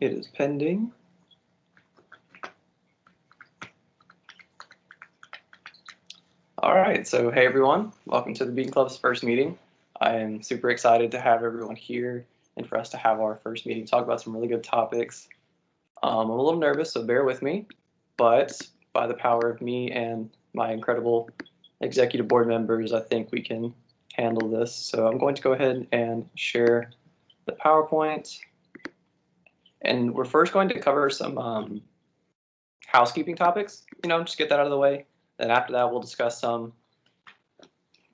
It is pending. All right, so hey everyone, welcome to the Beacon Club's first meeting. I am super excited to have everyone here and for us to have our first meeting, talk about some really good topics. I'm a little nervous, so bear with me, but by the power of me and my incredible executive board members, I think we can handle this. So I'm going to go ahead and share the PowerPoint. And we're first going to cover some housekeeping topics, just get that out of the way. Then after that, we'll discuss some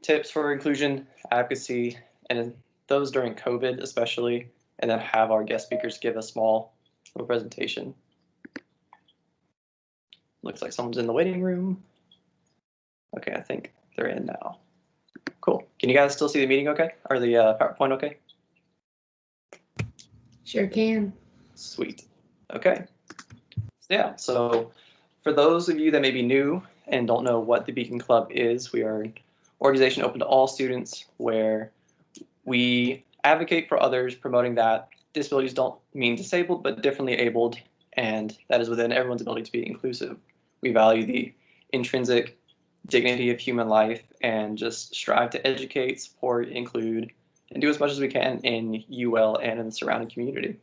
tips for inclusion, advocacy, and those during COVID especially, and then have our guest speakers give a small little presentation. Looks like someone's in the waiting room. Okay, I think they're in now. Cool. Can you guys still see the meeting okay? Or the PowerPoint okay? Sure can. Sweet. Okay. Yeah, so for those of you that may be new and don't know what the Beacon Club is, we are an organization open to all students where we advocate for others, promoting that disabilities don't mean disabled, but differently abled, and that is within everyone's ability to be inclusive. We value the intrinsic dignity of human life and just strive to educate, support, include, and do as much as we can in UL and in the surrounding community.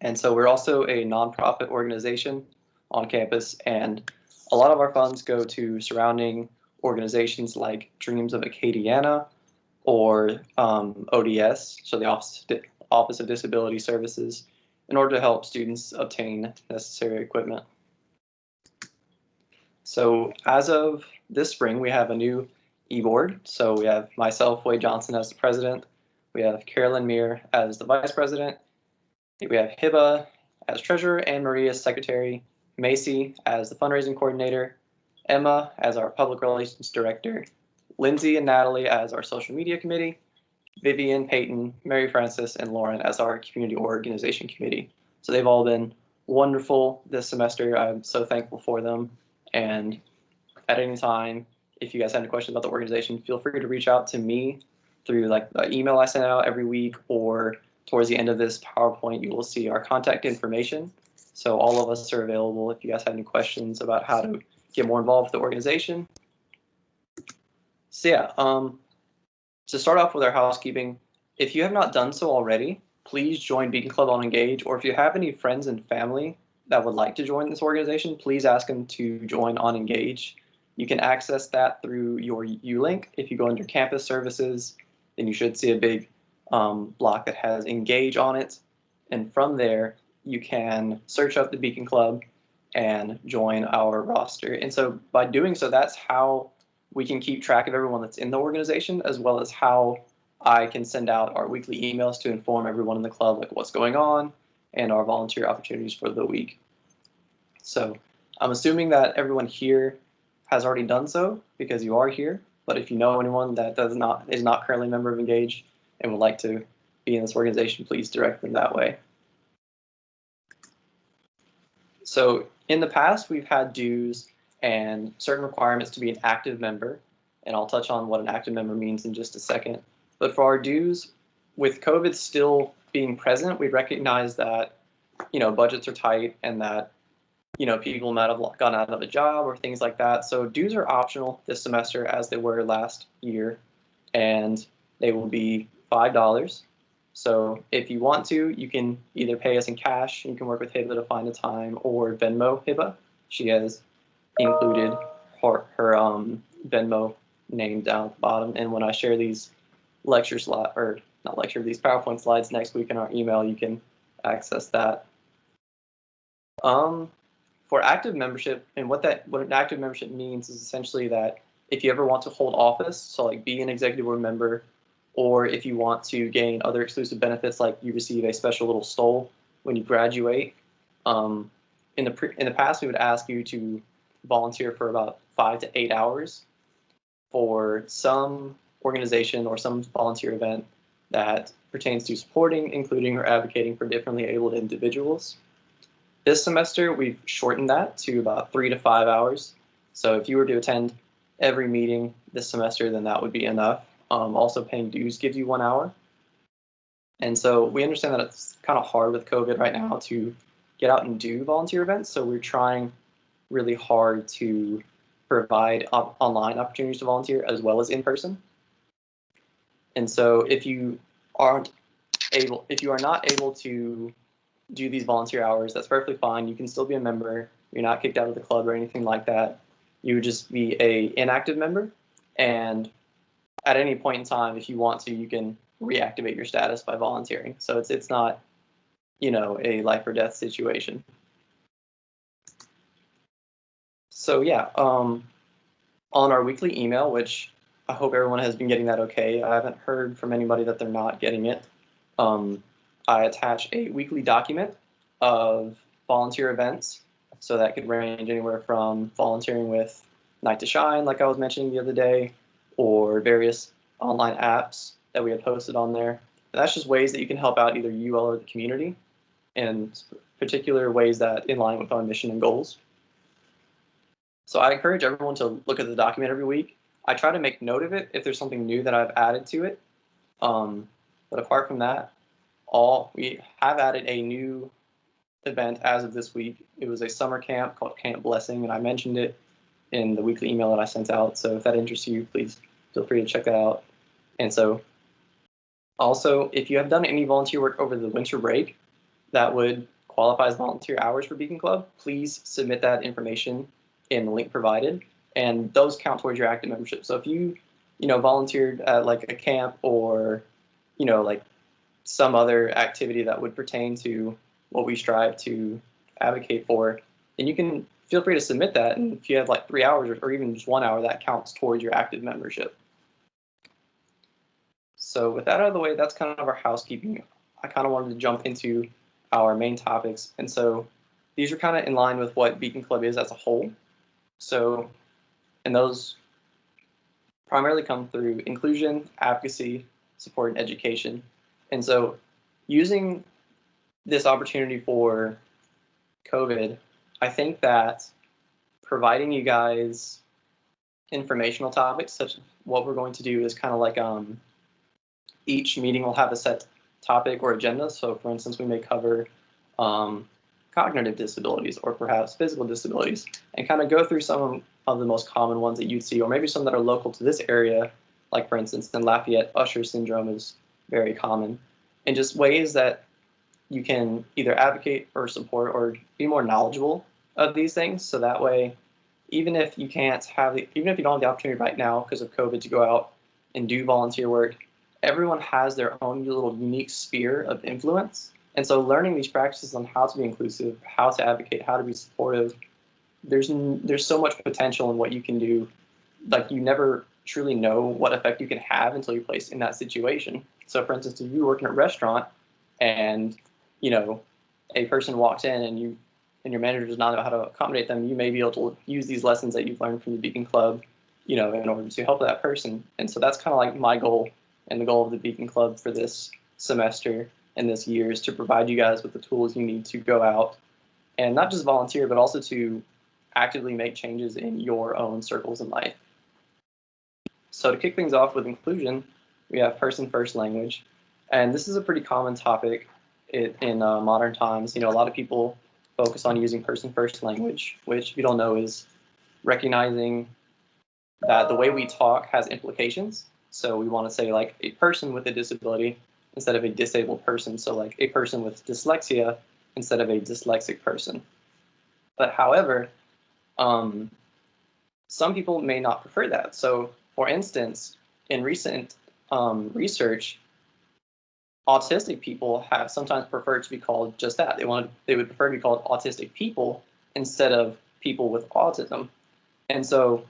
And so we're also a nonprofit organization on campus, and a lot of our funds go to surrounding organizations like Dreams of Acadiana or ODS, so the Office of Disability Services, in order to help students obtain necessary equipment. So as of this spring, we have a new e-board. So we have myself, Wade Johnson, as the president. We have Carolyn Meir as the vice president. We have Hiba as treasurer, and Maria as secretary, Macy as the fundraising coordinator, Emma as our public relations director, Lindsay and Natalie as our social media committee, Vivian, Peyton, Mary Frances, and Lauren as our community organization committee. So they've all been wonderful this semester. I'm so thankful for them. And at any time, if you guys have any questions about the organization, feel free to reach out to me through like the email I send out every week, or towards the end of this PowerPoint, you will see our contact information. So all of us are available if you guys have any questions about how to get more involved with the organization. So yeah, to start off with our housekeeping, if you have not done so already, please join Beacon Club on Engage, or if you have any friends and family that would like to join this organization, please ask them to join on Engage. You can access that through your U-Link. If you go under Campus Services, then you should see a big block that has Engage on it. And from there, you can search up the Beacon Club and join our roster. And so by doing so, that's how we can keep track of everyone that's in the organization, as well as how I can send out our weekly emails to inform everyone in the club like what's going on and our volunteer opportunities for the week. So I'm assuming that everyone here has already done so because you are here. But if you know anyone that is not currently a member of Engage and would like to be in this organization, please direct them that way. So in the past, we've had dues and certain requirements to be an active member, and I'll touch on what an active member means in just a second. But for our dues, with COVID still being present, we recognize that budgets are tight and that people might have gone out of a job or things like that. So dues are optional this semester as they were last year, and they will be $5. So if you want to, you can either pay us in cash, you can work with Hiba to find a time, or Venmo Hiba. She has included her Venmo name down at the bottom. And when I share these these PowerPoint slides next week in our email, you can access that. For active membership, and what an active membership means is essentially that if you ever want to hold office, so like be an executive board member, or if you want to gain other exclusive benefits, like you receive a special little stole when you graduate. In the past, we would ask you to volunteer for about 5 to 8 hours for some organization or some volunteer event that pertains to supporting, including, or advocating for differently abled individuals. This semester, we've shortened that to about 3 to 5 hours. So if you were to attend every meeting this semester, then that would be enough. Also, paying dues gives you 1 hour. And so we understand that it's kind of hard with COVID right now to get out and do volunteer events. So we're trying really hard to provide online opportunities to volunteer as well as in person. And so if you are not able to do these volunteer hours, that's perfectly fine. You can still be a member. You're not kicked out of the club or anything like that. You would just be a inactive member, and at any point in time, if you want to, you can reactivate your status by volunteering. So it's not, a life or death situation. So yeah, on our weekly email, which I hope everyone has been getting that okay. I haven't heard from anybody that they're not getting it. I attach a weekly document of volunteer events. So that could range anywhere from volunteering with Night to Shine, like I was mentioning the other day, or various online apps that we had posted on there. And that's just ways that you can help out either UL or the community in particular ways that in line with our mission and goals. So I encourage everyone to look at the document every week. I try to make note of it if there's something new that I've added to it. But apart from that, we have added a new event as of this week. It was a summer camp called Camp Blessing, and I mentioned it in the weekly email that I sent out. So if that interests you, please feel free to check that out. And so also, if you have done any volunteer work over the winter break that would qualify as volunteer hours for Beacon Club, please submit that information in the link provided, and those count towards your active membership. So if you volunteered at like a camp or like some other activity that would pertain to what we strive to advocate for, then you can feel free to submit that. And if you have like 3 hours or even just 1 hour, that counts towards your active membership. So with that out of the way, that's kind of our housekeeping. I kind of wanted to jump into our main topics. And so these are kind of in line with what Beacon Club is as a whole. So, and those primarily come through inclusion, advocacy, support, and education. And so using this opportunity for COVID, I think that providing you guys informational topics, such as what we're going to do is kind of like each meeting will have a set topic or agenda. So for instance, we may cover cognitive disabilities or perhaps physical disabilities and kind of go through some of the most common ones that you'd see, or maybe some that are local to this area. Like for instance, in Lafayette, Usher syndrome is very common, and just ways that you can either advocate or support or be more knowledgeable of these things. So that way, even if you don't have the opportunity right now because of COVID to go out and do volunteer work, everyone has their own little unique sphere of influence. And so learning these practices on how to be inclusive, how to advocate, how to be supportive, there's so much potential in what you can do. Like, you never truly know what effect you can have until you're placed in that situation. So for instance, if you work in a restaurant and a person walks in and your manager does not know how to accommodate them, you may be able to use these lessons that you've learned from the Beacon Club, in order to help that person. And so that's kind of like my goal, and the goal of the Beacon Club for this semester and this year is to provide you guys with the tools you need to go out and not just volunteer, but also to actively make changes in your own circles in life. So to kick things off with inclusion, we have person-first language. And this is a pretty common topic in modern times. A lot of people focus on using person-first language, which, if you don't know, is recognizing that the way we talk has implications. So we want to say like a person with a disability instead of a disabled person. So like a person with dyslexia instead of a dyslexic person. But however, some people may not prefer that. So for instance, in recent research, autistic people have sometimes preferred to be called just that. They would prefer to be called autistic people instead of people with autism. And so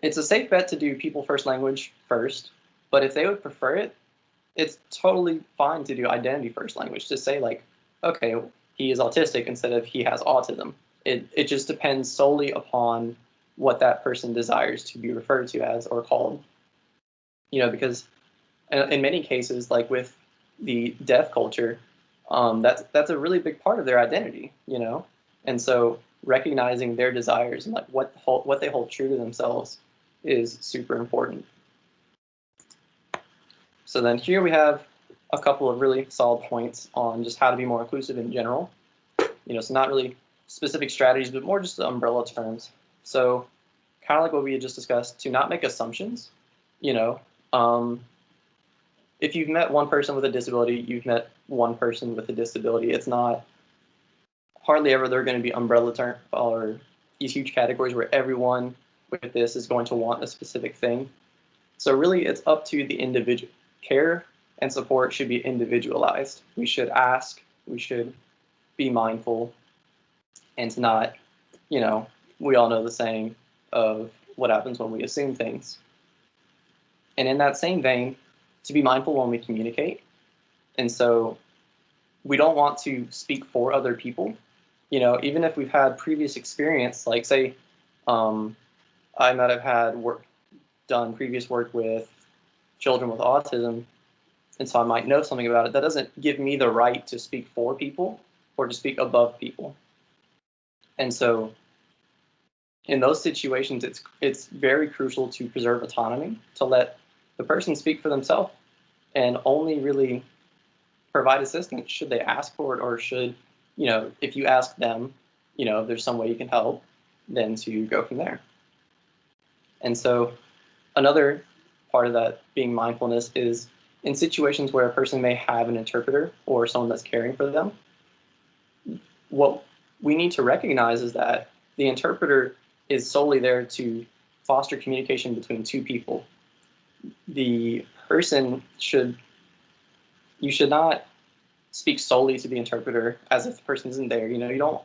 it's a safe bet to do people first language first, but if they would prefer it, it's totally fine to do identity first language, to say like, okay, he is autistic instead of he has autism. It just depends solely upon what that person desires to be referred to as or called. Because in many cases, like with the deaf culture, that's a really big part of their identity, and so recognizing their desires and like what they hold true to themselves is super important. So then here we have a couple of really solid points on just how to be more inclusive in general. So not really specific strategies, but more just the umbrella terms. So kind of like what we had just discussed, to not make assumptions. If you've met one person with a disability, you've met one person with a disability. It's not hardly ever they're going to be umbrella term or these huge categories where everyone with this is going to want a specific thing. So really, it's up to the individual. Care and support should be individualized. We should ask, we should be mindful, and not, we all know the saying of what happens when we assume things. And in that same vein, to be mindful when we communicate. And so we don't want to speak for other people. Even if we've had previous experience, like say, I might have had done previous work with children with autism, and so I might know something about it. That doesn't give me the right to speak for people or to speak above people. And so in those situations, it's very crucial to preserve autonomy, to let the person speak for themselves, and only really provide assistance should they ask for it, or should, if you ask them, if there's some way you can help, then to go from there. And so another part of that being mindfulness is in situations where a person may have an interpreter or someone that's caring for them, what we need to recognize is that the interpreter is solely there to foster communication between two people. The person you should not speak solely to the interpreter as if the person isn't there. You don't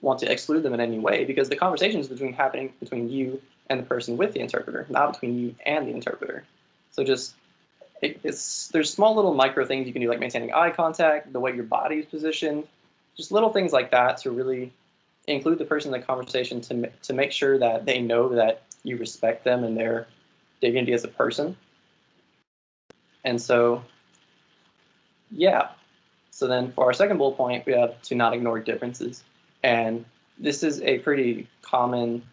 want to exclude them in any way, because the conversation is happening between you and the person with the interpreter, not between you and the interpreter. So just there's small little micro things you can do, like maintaining eye contact, the way your body is positioned, just little things like that to really include the person in the conversation to make sure that they know that you respect them and their dignity as a person. And so, yeah. So then for our second bullet point, we have to not ignore differences. And this is a pretty common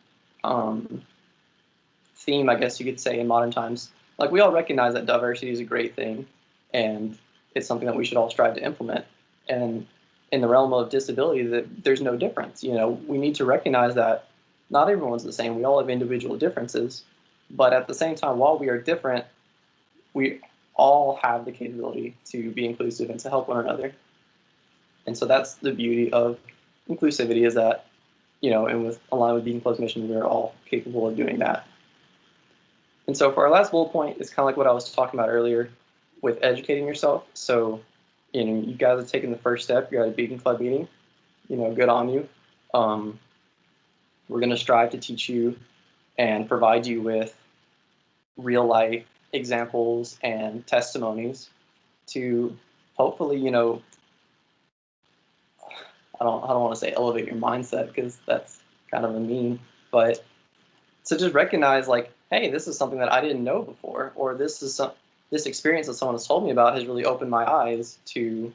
theme, I guess you could say, in modern times. Like, we all recognize that diversity is a great thing, and it's something that we should all strive to implement. And in the realm of disability, that there's no difference. We need to recognize that not everyone's the same. We all have individual differences, but at the same time, while we are different, we all have the capability to be inclusive and to help one another. And so that's the beauty of inclusivity, is that, and along with Beacon Club's mission, we're all capable of doing that. And so for our last bullet point, it's kind of like what I was talking about earlier with educating yourself. So, you guys have taken the first step. You're at a Beacon Club meeting. Good on you. We're going to strive to teach you and provide you with real life examples and testimonies to hopefully, I don't want to say elevate your mindset, because that's kind of a meme, but to just recognize, like, hey, this is something that I didn't know before, or this experience that someone has told me about has really opened my eyes to,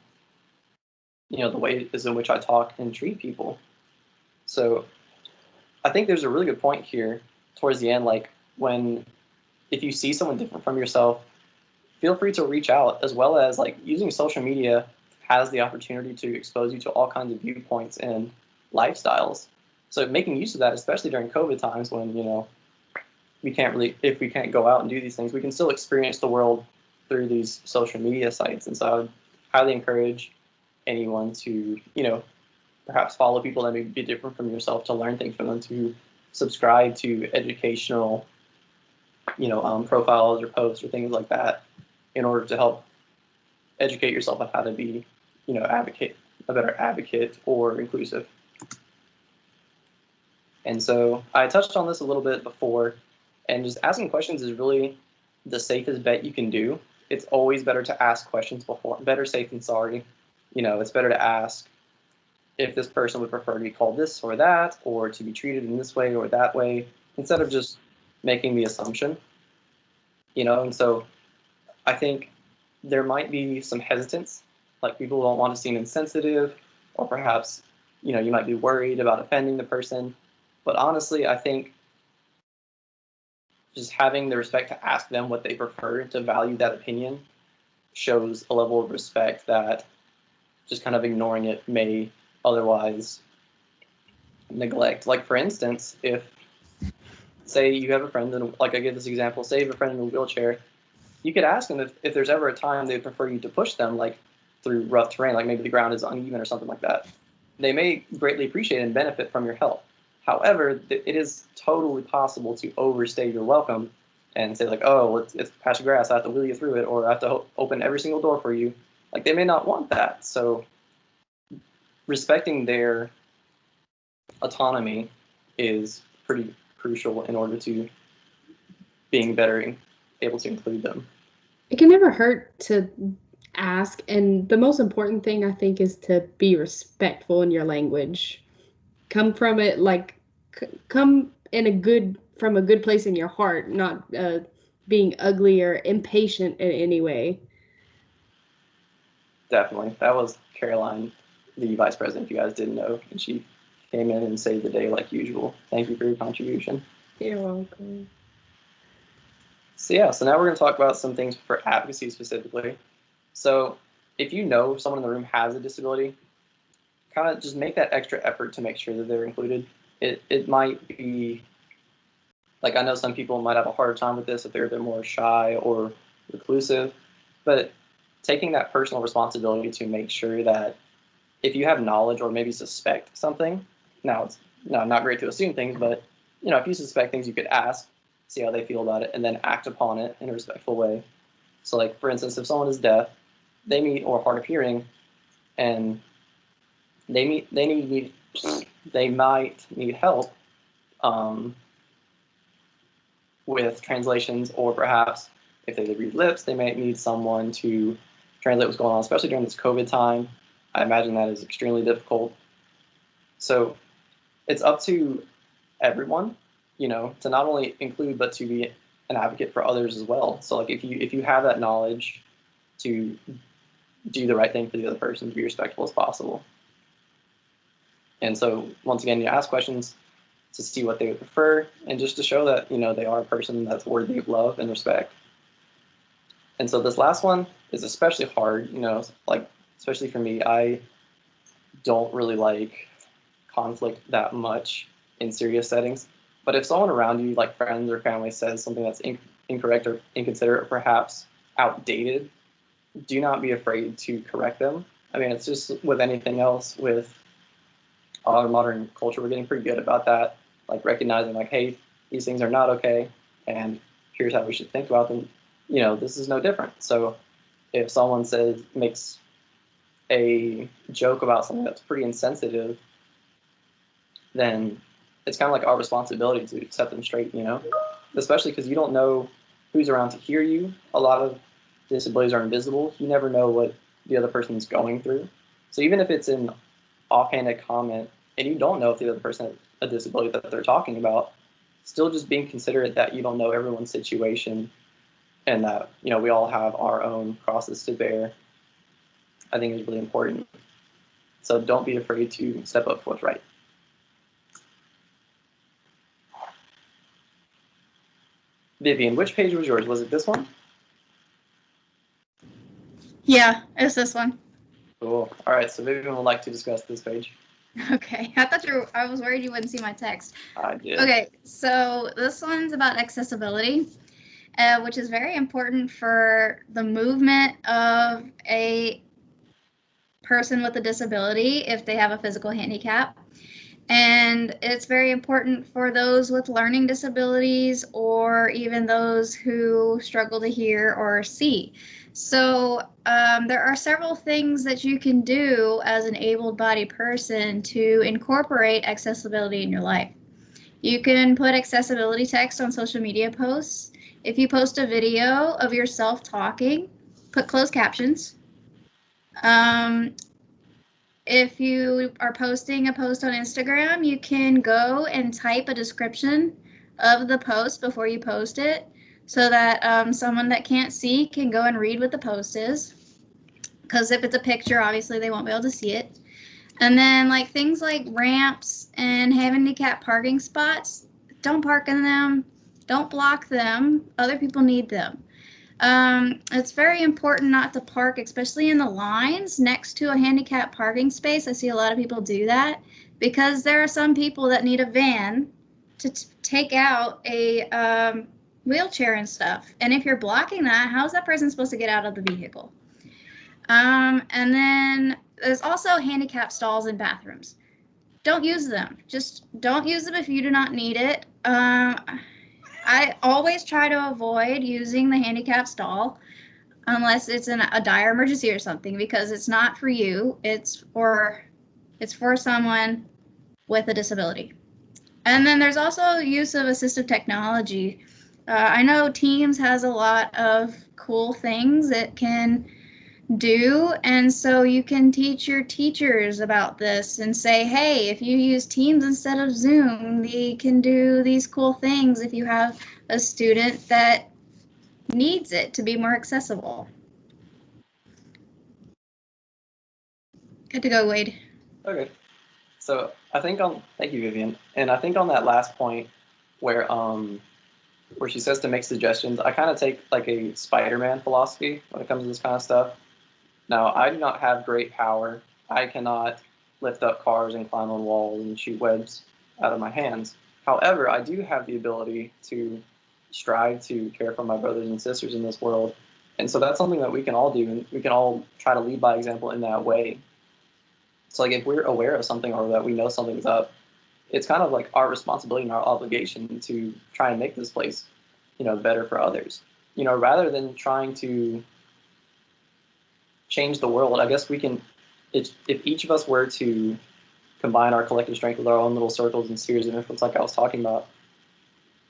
the way in which I talk and treat people. So I think there's a really good point here towards the end, like if you see someone different from yourself, feel free to reach out, as well as, like, using social media has the opportunity to expose you to all kinds of viewpoints and lifestyles. So making use of that, especially during COVID times when, if we can't go out and do these things, we can still experience the world through these social media sites. And so I would highly encourage anyone to, perhaps follow people that may be different from yourself, to learn things from them, to subscribe to educational, profiles or posts or things like that, in order to help educate yourself on how to be, a better advocate or inclusive. And so I touched on this a little bit before, and just asking questions is really the safest bet you can do. It's always better to ask questions before. Better safe than sorry. It's better to ask if this person would prefer to be called this or that, or to be treated in this way or that way, instead of just making the assumption. And so I think there might be some hesitance, like people don't want to seem insensitive, or perhaps, you might be worried about offending the person. But honestly, I think just having the respect to ask them what they prefer, to value that opinion, shows a level of respect that just kind of ignoring it may otherwise neglect. Like, for instance, if, say you have a friend, and like I give this example, say you have a friend in a wheelchair, you could ask them if there's ever a time they'd prefer you to push them, like through rough terrain, like maybe the ground is uneven or something like that. They may greatly appreciate and benefit from your help. However, it is totally possible to overstay your welcome and say like, oh, it's a patch of grass, I have to wheel you through it, or I have to open every single door for you. Like, they may not want that. So respecting their autonomy is pretty crucial in order to being better able to include them. It can never hurt to ask, and the most important thing I think is to be respectful in your language. Come from it like come in from a good place in your heart, not being ugly or impatient in any way. Definitely. That was Caroline, the vice president, if you guys didn't know, and she came in and saved the day like usual. Thank you for your contribution. You're welcome. So yeah, so now we're going to talk about some things for advocacy specifically. So if you know someone in the room has a disability, kind of just make that extra effort to make sure that they're included. It might be, like, I know some people might have a harder time with this if they're a bit more shy or reclusive, but taking that personal responsibility to make sure that if you have knowledge or maybe suspect something, now it's not great to assume things, but if you suspect things, you could ask, see how they feel about it, and then act upon it in a respectful way. So, like, for instance, if someone is deaf, or hard of hearing, and they might need help with translations, or perhaps if they read lips, they might need someone to translate what's going on, especially during this COVID time. I imagine that is extremely difficult. So it's up to everyone, to not only include, but to be an advocate for others as well. So like if you have that knowledge, to do the right thing for the other person, to be respectful as possible. And so once again, you ask questions to see what they would prefer, and just to show that they are a person that's worthy of love and respect. And so this last one is especially hard, like especially for me. I don't really like conflict that much in serious settings. But if someone around you, like friends or family, says something that's incorrect or inconsiderate or perhaps outdated, do not be afraid to correct them. I mean, it's just with anything else. With our modern culture, we're getting pretty good about that, like recognizing like, hey, these things are not okay, and here's how we should think about them. This is no different. So if someone makes a joke about something that's pretty insensitive, then it's kind of like our responsibility to set them straight, especially because you don't know who's around to hear you. A lot of disabilities are invisible. You never know what the other person's going through. So even if it's an offhanded comment and you don't know if the other person has a disability that they're talking about, still just being considerate that you don't know everyone's situation and that, we all have our own crosses to bear, I think is really important. So don't be afraid to step up for what's right. Vivian, which page was yours? Was it this one? Yeah, it's this one. Cool. All right, so Vivian would like to discuss this page. Okay, I was worried you wouldn't see my text. I did. Okay, so this one's about accessibility, which is very important for the movement of a person with a disability if they have a physical handicap. And it's very important for those with learning disabilities or even those who struggle to hear or see. So there are several things that you can do as an able-bodied person to incorporate accessibility in your life. You can put accessibility text on social media posts. If you post a video of yourself talking, put closed captions. If you are posting a post on Instagram, you can go and type a description of the post before you post it so that someone that can't see can go and read what the post is. Because if it's a picture, obviously they won't be able to see it. And then like things like ramps and handicap parking spots, don't park in them, don't block them. Other people need them. It's very important not to park, especially in the lines next to a handicapped parking space. I see a lot of people do that because there are some people that need a van to take out a wheelchair and stuff. And if you're blocking that, how's that person supposed to get out of the vehicle? And then there's also handicap stalls in bathrooms. Don't use them. Just don't use them if you do not need it. I always try to avoid using the handicap stall unless it's in a dire emergency or something, because it's not for you. It's for someone with a disability. And then there's also use of assistive technology. I know Teams has a lot of cool things it can do, and so you can teach your teachers about this and say, hey, if you use Teams instead of Zoom, they can do these cool things if you have a student that needs it to be more accessible. Good to go, Wade. Okay. So I think thank you, Vivian. And I think on that last point where she says to make suggestions, I kind of take like a SpiderMan philosophy when it comes to this kind of stuff. Now, I do not have great power. I cannot lift up cars and climb on walls and shoot webs out of my hands. However, I do have the ability to strive to care for my brothers and sisters in this world. And so that's something that we can all do, and we can all try to lead by example in that way. So like if we're aware of something or that we know something's up, it's kind of like our responsibility and our obligation to try and make this place, better for others. Rather than trying to change the world, I guess we can, if each of us were to combine our collective strength with our own little circles and spheres of influence like I was talking about,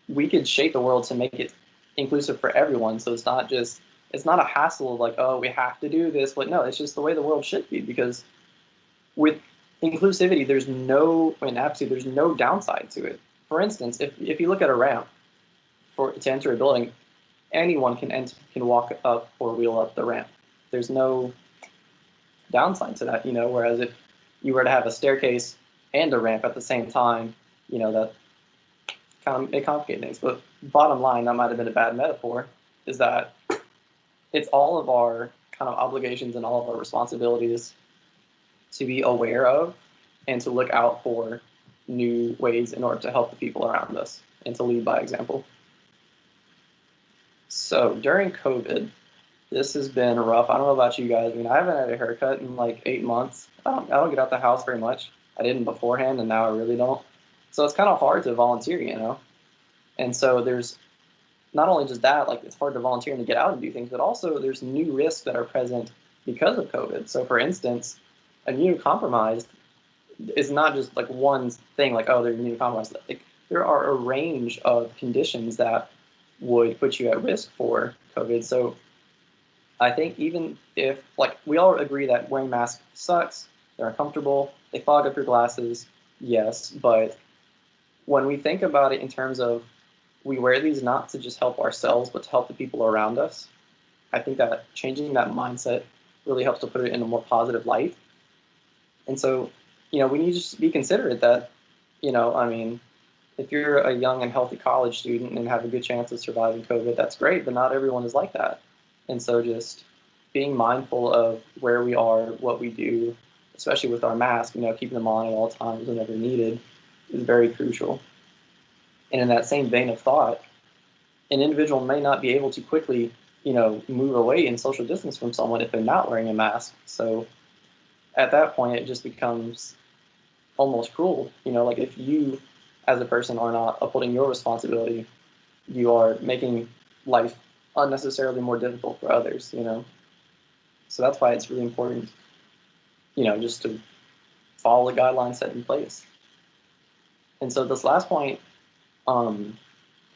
we could shape the world to make it inclusive for everyone. So it's not a hassle of like, oh, we have to do this, but no, it's just the way the world should be, because with inclusivity, there's no downside to it. For instance, if you look at a ramp to enter a building, anyone can walk up or wheel up the ramp. There's no downside to that, whereas if you were to have a staircase and a ramp at the same time, that kind of may complicate things. But bottom line, that might have been a bad metaphor, is that it's all of our kind of obligations and all of our responsibilities to be aware of and to look out for new ways in order to help the people around us and to lead by example. So during COVID, this has been rough. I don't know about you guys. I mean, I haven't had a haircut in like 8 months. I don't get out the house very much. I didn't beforehand, and now I really don't. So it's kind of hard to volunteer, And so there's not only just that, like it's hard to volunteer and to get out and do things, but also there's new risks that are present because of COVID. So for instance, immunocompromised is not just like one thing, like, oh, they're immunocompromised. Like, there are a range of conditions that would put you at risk for COVID. So I think even if, like, we all agree that wearing masks sucks, they're uncomfortable, they fog up your glasses, yes, but when we think about it in terms of we wear these not to just help ourselves, but to help the people around us, I think that changing that mindset really helps to put it in a more positive light. And so, we need to just be considerate that, I mean, if you're a young and healthy college student and have a good chance of surviving COVID, that's great, but not everyone is like that. And so just being mindful of where we are, what we do, especially with our mask, keeping them on at all times whenever needed, is very crucial. And in that same vein of thought, an individual may not be able to quickly, move away and social distance from someone if they're not wearing a mask. So at that point, it just becomes almost cruel. Like if you as a person are not upholding your responsibility, you are making life unnecessarily more difficult for others, So that's why it's really important, just to follow the guidelines set in place. And so this last point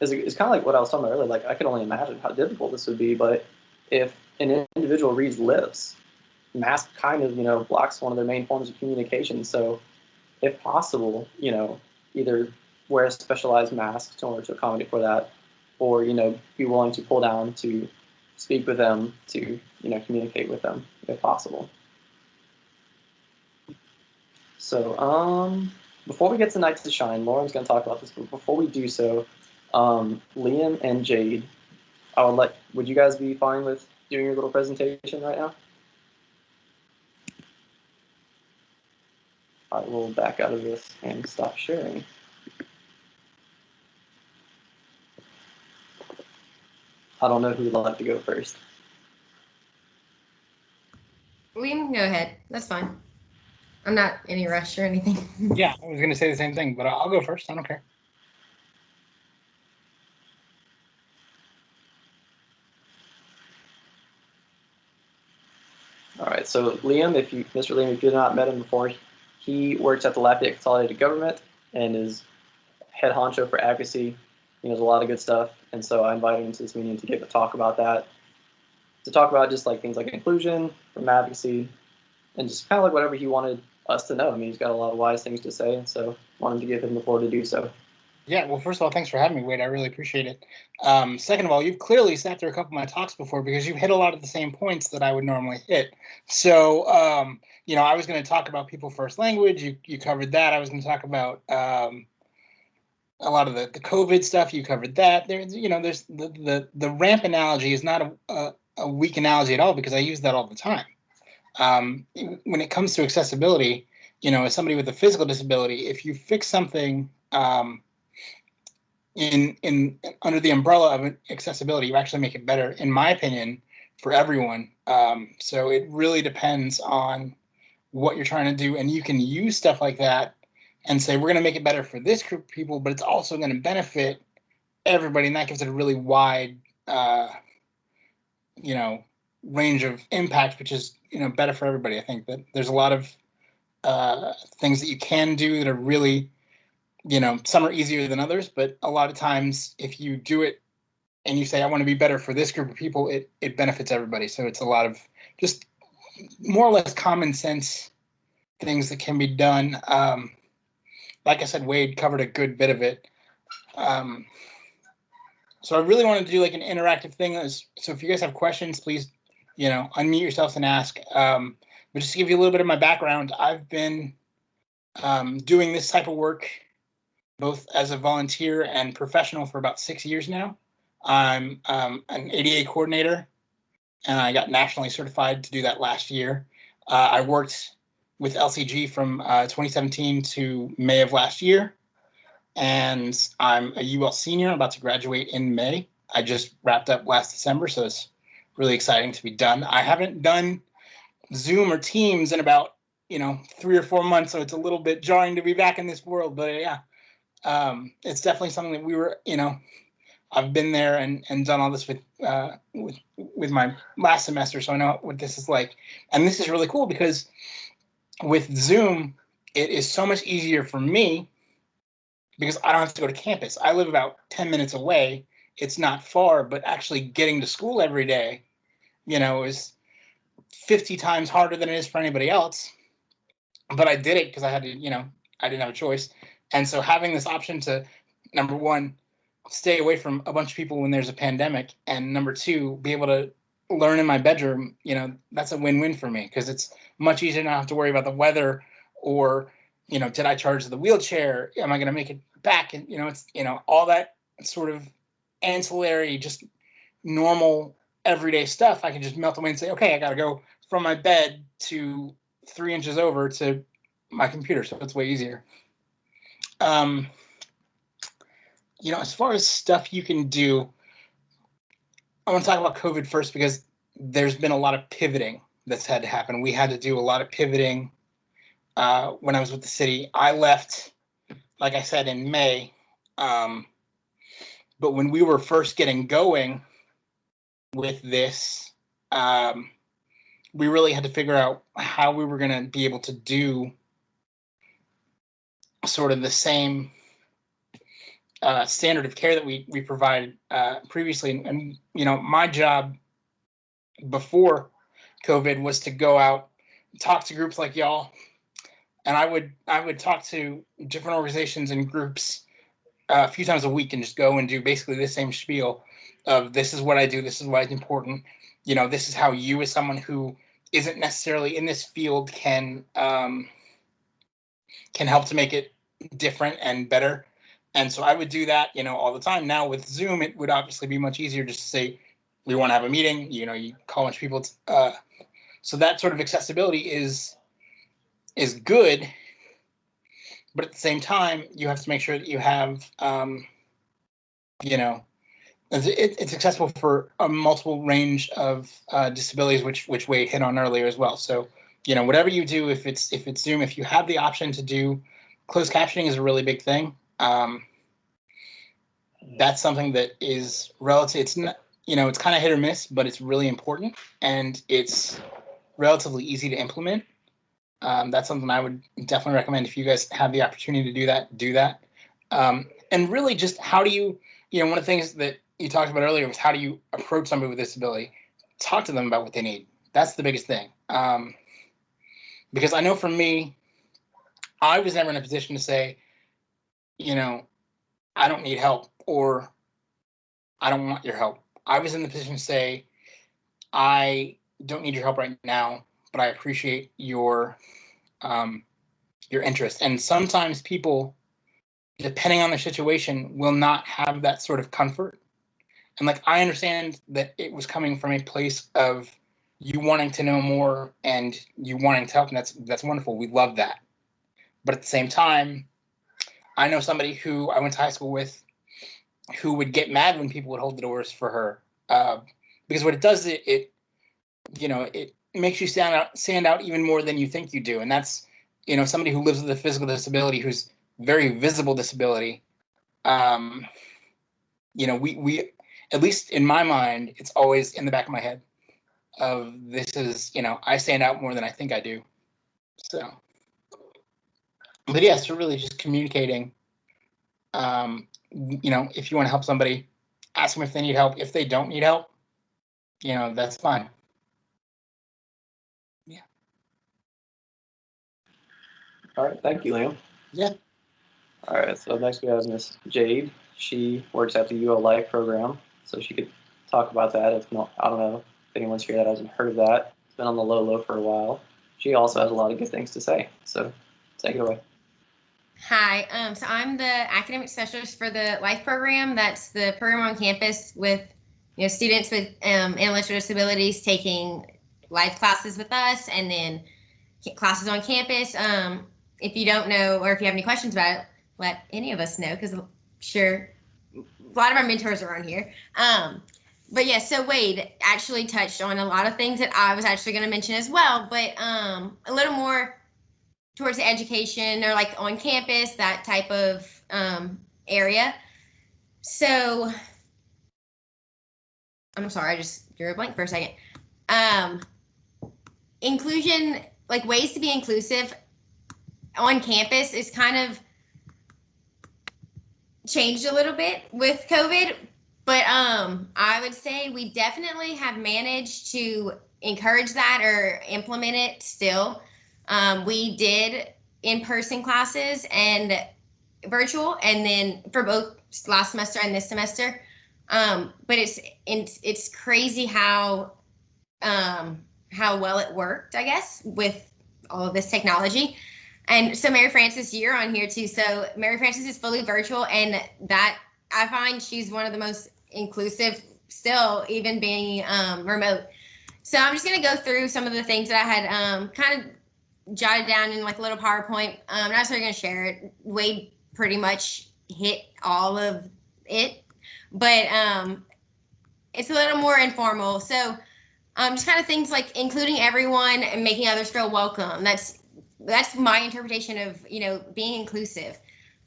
is kind of like what I was talking about earlier. Like I could only imagine how difficult this would be, but if an individual reads lips, mask kind of, blocks one of their main forms of communication. So if possible, either wear a specialized mask in order to accommodate for that, or, be willing to pull down to speak with them, to, communicate with them if possible. So before we get to Nights to Shine, Lauren's going to talk about this, but before we do so, Liam and Jade, would you guys be fine with doing your little presentation right now? I will back out of this and stop sharing. I don't know who would like to go first. Liam, go ahead. That's fine. I'm not in any rush or anything. Yeah, I was going to say the same thing, but I'll go first. I don't care. All right, so Liam, Mr. Liam, if you've not met him before, he works at the Lafayette Consolidated Government and is head honcho for Advocacy. He knows a lot of good stuff, and so I invited him to this meeting to give a talk about that, to talk about just like things like inclusion from Advocacy, and just kind of like whatever he wanted us to know. I mean, he's got a lot of wise things to say, and so wanted to give him the floor to do so. Yeah, well, first of all, thanks for having me, Wade. I really appreciate it. Second of all, you've clearly sat through a couple of my talks before because you've hit a lot of the same points that I would normally hit. So, I was going to talk about people first language. You covered that. I was going to talk about a lot of the COVID stuff. You covered that. There's the ramp analogy is not a weak analogy at all because I use that all the time. When it comes to accessibility, as somebody with a physical disability, if you fix something in under the umbrella of accessibility, you actually make it better, in my opinion, for everyone. So it really depends on what you're trying to do, and you can use stuff like that and say we're going to make it better for this group of people, but it's also going to benefit everybody, and that gives it a really wide range of impact, which is better for everybody. I think that there's a lot of things that you can do that are really, some are easier than others, but a lot of times if you do it and you say I want to be better for this group of people, it benefits everybody. So it's a lot of just more or less common sense things that can be done. Like I said, Wade covered a good bit of it. So I really wanted to do like an interactive thing. So if you guys have questions, please, unmute yourselves and ask. But just to give you a little bit of my background, I've been doing this type of work both as a volunteer and professional for about 6 years now. I'm an ADA coordinator, and I got nationally certified to do that last year. I worked with LCG from 2017 to May of last year, and I'm a UL senior. I'm about to graduate in May. I just wrapped up last December, so it's really exciting to be done. I haven't done Zoom or Teams in about 3 or 4 months, so it's a little bit jarring to be back in this world. But yeah, it's definitely something that we were, I've been there and done all this with my last semester, so I know what this is like. And this is really cool because with Zoom, it is so much easier for me because I don't have to go to campus. I live about 10 minutes away. It's not far, but actually getting to school every day, is 50 times harder than it is for anybody else. But I did it because I had to, I didn't have a choice. And so having this option to, number one, stay away from a bunch of people when there's a pandemic, and number two, be able to learn in my bedroom, that's a win-win for me because it's much easier not to have to worry about the weather or, did I charge the wheelchair? Am I going to make it back? And, it's, all that sort of ancillary, just normal everyday stuff. I can just melt away and say, okay, I got to go from my bed to 3 inches over to my computer. So it's way easier. As far as stuff you can do, I want to talk about COVID first because there's been a lot of pivoting that's had to happen. We had to do a lot of pivoting when I was with the city. I left, like I said, in May. But when we were first getting going with this, we really had to figure out how we were going to be able to do sort of the same standard of care that we provided previously. And my job before COVID was to go out, talk to groups like y'all, and I would talk to different organizations and groups a few times a week and just go and do basically the same spiel of this is what I do, this is why it's important, this is how you as someone who isn't necessarily in this field can help to make it different and better. And so I would do that, all the time. Now with Zoom, it would obviously be much easier just to say, we want to have a meeting, you call a bunch of people. So that sort of accessibility is good, but at the same time, you have to make sure that you have, it's accessible for a multiple range of disabilities, which Wade hit on earlier as well. So, whatever you do, if it's Zoom, if you have the option to do closed captioning, is a really big thing. That's something that is relative. It's not, it's kind of hit or miss, but it's really important, and it's relatively easy to implement. That's something I would definitely recommend. If you guys have the opportunity to do that. And really just how do you, one of the things that you talked about earlier was how do you approach somebody with a disability? Talk to them about what they need. That's the biggest thing. Because I know for me, I was never in a position to say, I don't need help, or I don't want your help. I was in the position to say, I don't need your help right now, but I appreciate your interest. And sometimes people, depending on their situation, will not have that sort of comfort. And I understand that it was coming from a place of you wanting to know more and you wanting to help, and that's wonderful. We love that. But at the same time, I know somebody who I went to high school with who would get mad when people would hold the doors for her, because what it does, it makes you stand out even more than you think you do. And that's, somebody who lives with a physical disability, who's very visible disability. We at least in my mind, it's always in the back of my head of this is, I stand out more than I think I do. So, but yeah, so really just communicating. If you want to help somebody, ask them if they need help. If they don't need help, that's fine. Yeah. All right, thank you, Liam. Yeah. All right, so next we have Miss Jade. She works at the UL Life program, so she could talk about that. If not, I don't know if anyone's here that hasn't heard of that. It's been on the low for a while. She also has a lot of good things to say, so take it away. Hi, so I'm the academic specialist for the Life program. That's the program on campus with students with intellectual disabilities taking life classes with us, and then classes on campus. If you don't know, or if you have any questions about it, let any of us know, because I'm sure a lot of our mentors are on here. But yeah, so Wade actually touched on a lot of things that I was actually going to mention as well, but a little more towards the education, or on campus, that type of area. So I'm sorry, I just drew a blank for a second. Inclusion, ways to be inclusive on campus is kind of changed a little bit with COVID, but I would say we definitely have managed to encourage that or implement it still. We did in-person classes and virtual, and then for both last semester and this semester. But it's crazy how well it worked, I guess, with all of this technology. And so Mary Frances, you're on here too. So Mary Frances is fully virtual, and that I find she's one of the most inclusive still, even being remote. So I'm just going to go through some of the things that I had kind of jotted down in a little PowerPoint. I'm not going to share it. Wade pretty much hit all of it, but it's a little more informal. So just kind of things like including everyone and making others feel welcome. That's my interpretation of being inclusive.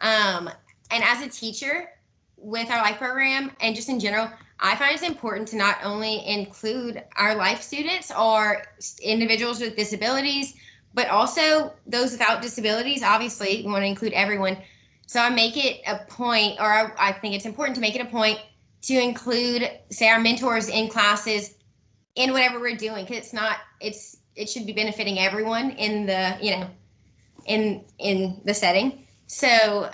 And as a teacher with our life program, and just in general, I find it's important to not only include our life students or individuals with disabilities, but also those without disabilities. Obviously, we want to include everyone. So I make it a point, or I think it's important to make it a point to include, say, our mentors in classes in whatever we're doing, because it should be benefiting everyone in the in the setting. So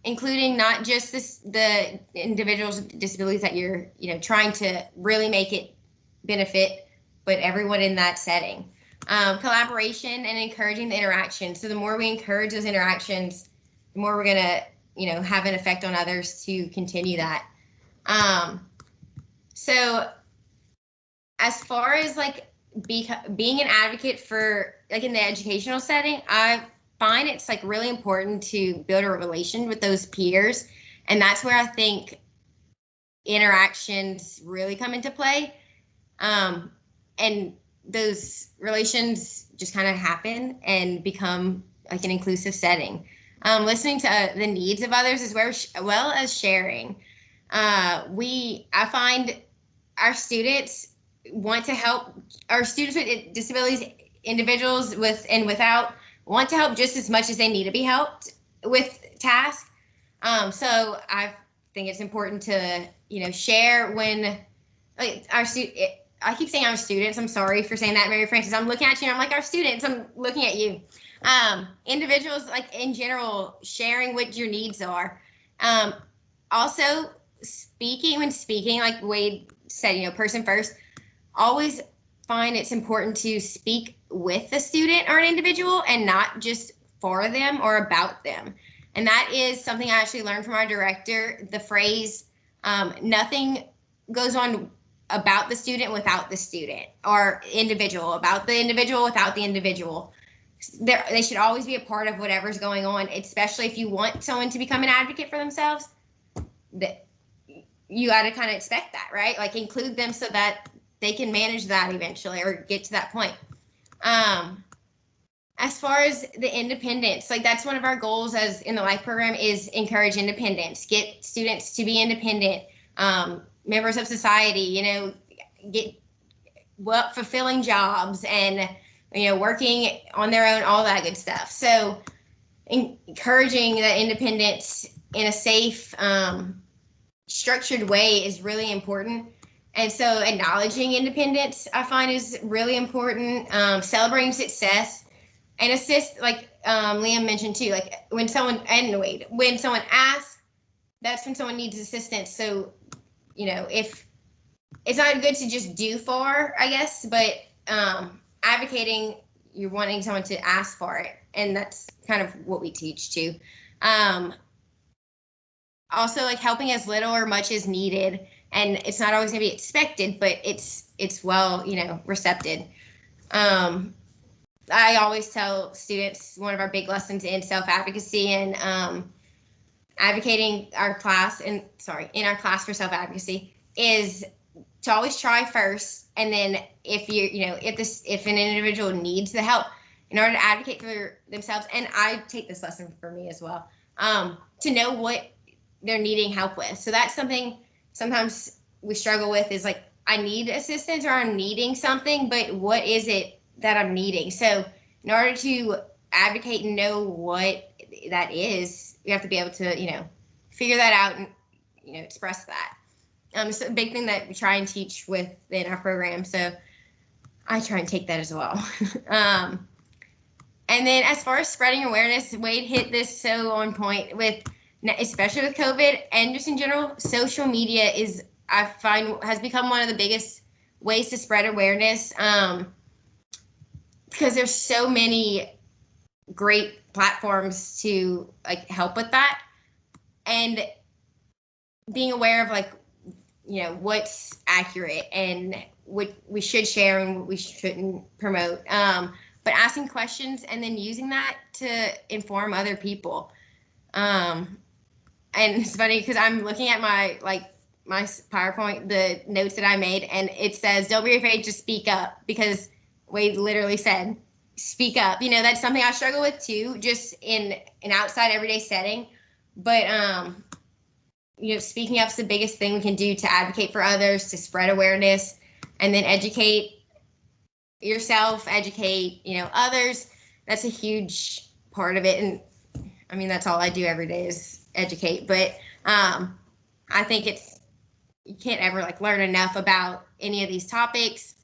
including not just the individuals with disabilities that you're trying to really make it benefit, but everyone in that setting. Collaboration and encouraging the interaction. So the more we encourage those interactions, the more we're gonna have an effect on others to continue that. So as far as like being an advocate for like in the educational setting, I find it's like really important to build a relation with those peers. And that's where I think interactions really come into play. And those relations just kind of happen and become like an inclusive setting. Listening to the needs of others as well as sharing. I find our students want to help, our students with disabilities, individuals with and without, want to help just as much as they need to be helped with tasks. So I think it's important to, share when like our I keep saying our students. I'm sorry for saying that, Mary Frances. I'm looking at you and I'm like, our students, I'm looking at you. Individuals, like in general, sharing what your needs are. Also, when speaking, like Wade said, person first, always find it's important to speak with the student or an individual and not just for them or about them. And that is something I actually learned from our director, the phrase, nothing goes on about the student without the student, or individual about the individual without the individual. They should always be a part of whatever's going on, especially if you want someone to become an advocate for themselves. That you got to kind of expect that, right? Like include them so that they can manage that eventually or get to that point. As far as the independence, like that's one of our goals as in the LIFE program is encourage independence, get students to be independent, members of society, get fulfilling jobs and, working on their own, all that good stuff. So encouraging that independence in a safe, structured way is really important. And so acknowledging independence, I find is really important. Celebrating success and assist, like Liam mentioned too, like when someone asks, that's when someone needs assistance. So, if it's not good to just do for, I guess, but advocating, you're wanting someone to ask for it. And that's kind of what we teach too. Also like helping as little or much as needed. And it's not always gonna be expected, but it's well, recepted. I always tell students one of our big lessons in self-advocacy and advocating in our class for self-advocacy is to always try first, and then if if an individual needs the help in order to advocate for themselves, and I take this lesson for me as well, to know what they're needing help with. So that's something sometimes we struggle with is like, I need assistance or I'm needing something, but what is it that I'm needing? So in order to advocate and know what that is, you have to be able to, figure that out and, express that. It's a big thing that we try and teach within our program. So I try and take that as well. And then as far as spreading awareness, Wade hit this so on point especially with COVID and just in general, social media I find has become one of the biggest ways to spread awareness. Because there's so many great platforms to like help with that, and being aware of like, what's accurate and what we should share and what we shouldn't promote. But asking questions and then using that to inform other people. And it's funny because I'm looking at my PowerPoint, the notes that I made, and it says, don't be afraid to speak up, because Wade literally said, speak up. That's something I struggle with too, just in an outside everyday setting. But, speaking up is the biggest thing we can do to advocate for others, to spread awareness, and then educate yourself, educate, others. That's a huge part of it. And I mean, that's all I do every day is educate. But I think you can't ever like learn enough about any of these topics,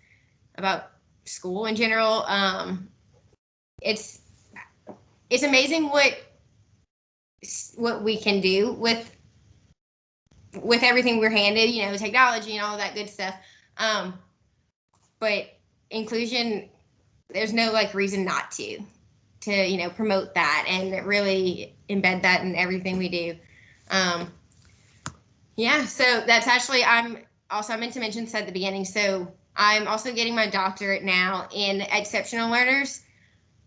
about school in general. It's amazing what we can do with everything we're handed, technology and all that good stuff. But inclusion, there's no like reason not to. to promote that and really embed that in everything we do. Yeah, so that's actually, I meant to mention this at the beginning, so I'm also getting my doctorate now in exceptional learners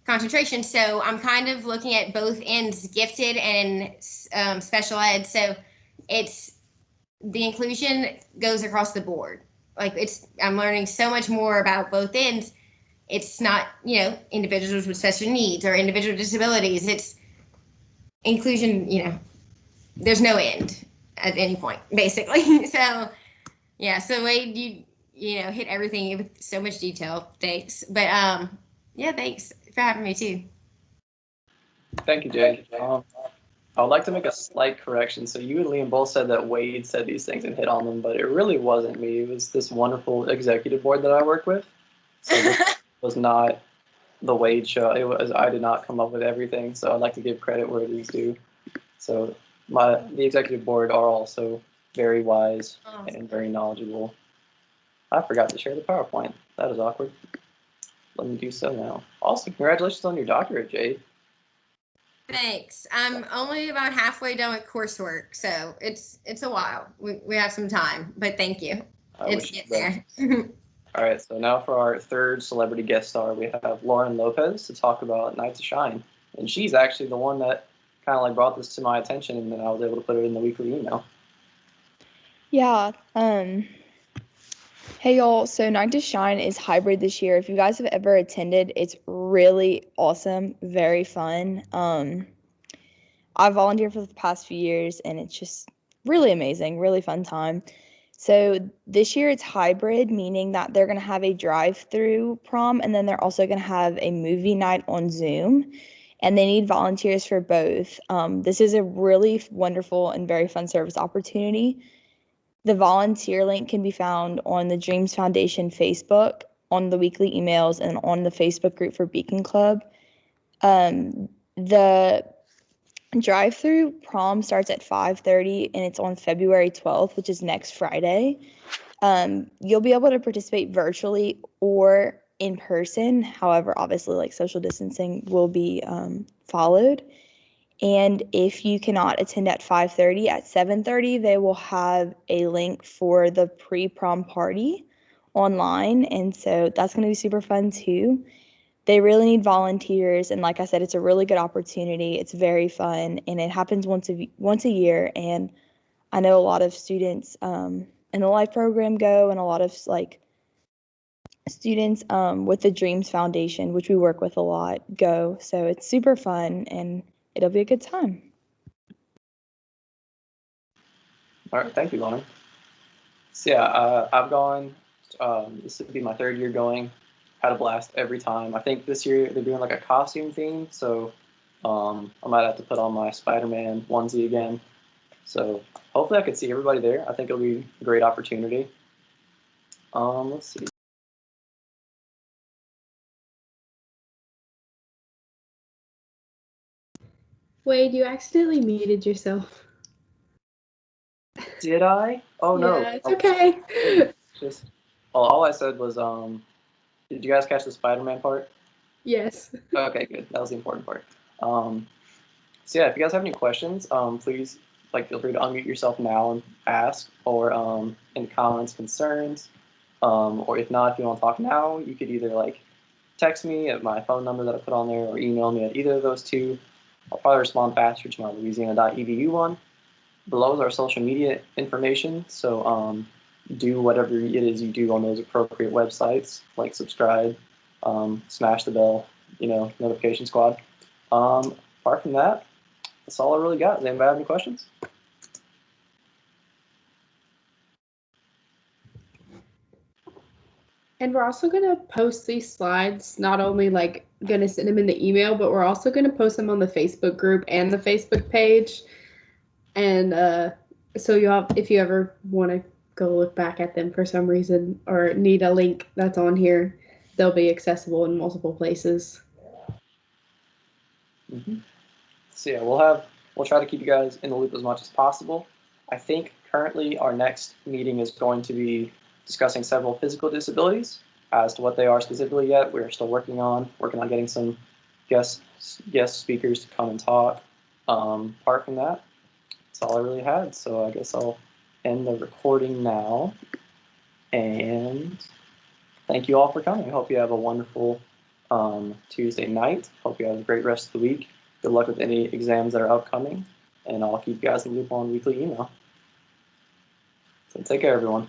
concentration. So I'm kind of looking at both ends, gifted and special ed. So it's, the inclusion goes across the board. Like I'm learning so much more about both ends. It's not, individuals with special needs or individual disabilities. It's inclusion, there's no end at any point, basically. So, yeah, so Wade, you hit everything with so much detail. Thanks. But yeah, thanks for having me too. Thank you, Jade. I would like to make a slight correction. So you and Liam both said that Wade said these things and hit on them, but it really wasn't me. It was this wonderful executive board that I work with. So this was not the Wade show. I did not come up with everything. So I'd like to give credit where it is due. So the executive board are also very wise and very knowledgeable. I forgot to share the PowerPoint. That is awkward. Let me do so now. Also, congratulations on your doctorate, Jade. Thanks. I'm only about halfway done with coursework, so it's a while. We have some time, but thank you. It's getting there. All right, so now for our third celebrity guest star, we have Lauren Lopez to talk about Night to Shine. And she's actually the one that kind of like brought this to my attention, and then I was able to put it in the weekly email. Yeah. Hey y'all, so Night to Shine is hybrid this year. If you guys have ever attended, it's really awesome, very fun. I've volunteered for the past few years and it's just really amazing, really fun time. So this year it's hybrid, meaning that they're going to have a drive-through prom and then they're also going to have a movie night on Zoom, and they need volunteers for both. This is a really wonderful and very fun service opportunity. The volunteer link can be found on the Dreams Foundation Facebook, on the weekly emails, and on the Facebook group for Beacon Club. The drive-through prom starts at 5:30 and it's on February 12th, which is next Friday. You'll be able to participate virtually or in person. However, obviously, like, social distancing will be followed. And if you cannot attend at 5:30, at 7:30, they will have a link for the pre-prom party online. And so that's going to be super fun too. They really need volunteers. And like I said, it's a really good opportunity. It's very fun. And it happens once a year. And I know a lot of students in the Life program go, and a lot of students with the Dreams Foundation, which we work with a lot, go. So it's super fun and it'll be a good time. All right, thank you, Lauren. So yeah, I've gone, this would be my third year going, had a blast every time. I think this year they're doing like a costume theme, so I might have to put on my SpiderMan onesie again. So hopefully I could see everybody there. I think it'll be a great opportunity. Let's see. Wade, you accidentally muted yourself. Did I? Oh no. Yeah, it's okay. Just, well, all I said was, did you guys catch the Spider-Man part? Yes. Okay, good. That was the important part. So yeah, if you guys have any questions, please feel free to unmute yourself now and ask, or in comments, concerns, or if not, if you want to talk now, you could either text me at my phone number that I put on there, or email me at either of those two. I'll probably respond faster to my Louisiana.edu one. Below is our social media information, so do whatever it is you do on those appropriate websites, like subscribe, smash the bell, notification squad. Apart from that, that's all I really got. Does anybody have any questions? And we're also going to post these slides, not only going to send them in the email, but we're also going to post them on the Facebook group and the Facebook page. And so if you ever want to go look back at them for some reason or need a link that's on here, they'll be accessible in multiple places. Mm-hmm. So yeah, we'll try to keep you guys in the loop as much as possible. I think currently our next meeting is going to be discussing several physical disabilities. As to what they are specifically yet, we're still working on getting some guest speakers to come and talk. Apart from that, that's all I really had. So I guess I'll end the recording now. And thank you all for coming. Hope you have a wonderful Tuesday night. Hope you have a great rest of the week. Good luck with any exams that are upcoming. And I'll keep you guys in the loop on weekly email. So take care, everyone.